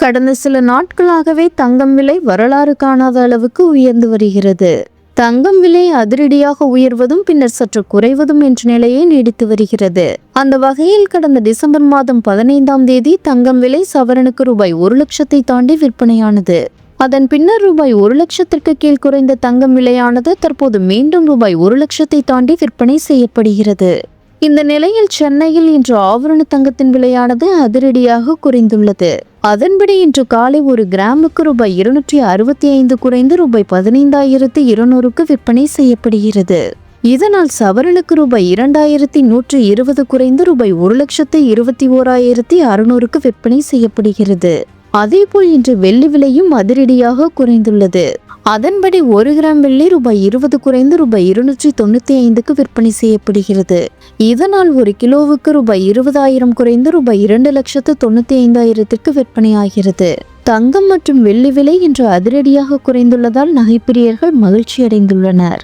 கடந்த சில நாட்களாகவே தங்கம் விலை வரலாறு காணாத அளவுக்கு உயர்ந்து வருகிறது. தங்கம் விலை அதிரடியாக உயர்வதும் பின்னர் சற்று குறைவதும் என்ற நிலையை நீடித்து வருகிறது. அந்த வகையில் கடந்த டிசம்பர் மாதம் 15ஆம் தேதி தங்கம் விலை சவரனுக்கு ரூபாய் 1,00,000 தாண்டி விற்பனையானது. அதன் பின்னர் ரூபாய் 1,00,000 கீழ் குறைந்த தங்கம் விலையானது தற்போது மீண்டும் ரூபாய் 1,00,000 தாண்டி விற்பனை செய்யப்படுகிறது. இந்த நிலையில் சென்னையில் இன்று ஆபரண தங்கத்தின் விலையானது அதிரடியாக குறைந்துள்ளது. அதன்படி இன்று காலை ஒரு கிராமுக்கு ரூபாய் 265 குறைந்து ரூபாய் 15,200க்கு விற்பனை செய்யப்படுகிறது. இதனால் சவரனுக்கு ரூபாய் 2,120 குறைந்து ரூபாய் 1,21,600க்கு விற்பனை செய்யப்படுகிறது. அதேபோல் இன்று வெள்ளி விலையும் அதிரடியாக குறைந்துள்ளது. அதன்படி 1 கிராம் வெள்ளி ரூபாய் 20 குறைந்து ரூபாய் 295க்கு விற்பனை செய்யப்படுகிறது. இதனால் 1 கிலோவுக்கு ரூபாய் 20,000 குறைந்து ரூபாய் 2,95,000க்கு விற்பனையாகிறது. தங்கம் மற்றும் வெள்ளி விலை இன்று அதிரடியாக குறைந்துள்ளதால் நகைப்பிரியர்கள் மகிழ்ச்சி அடைந்துள்ளனர்.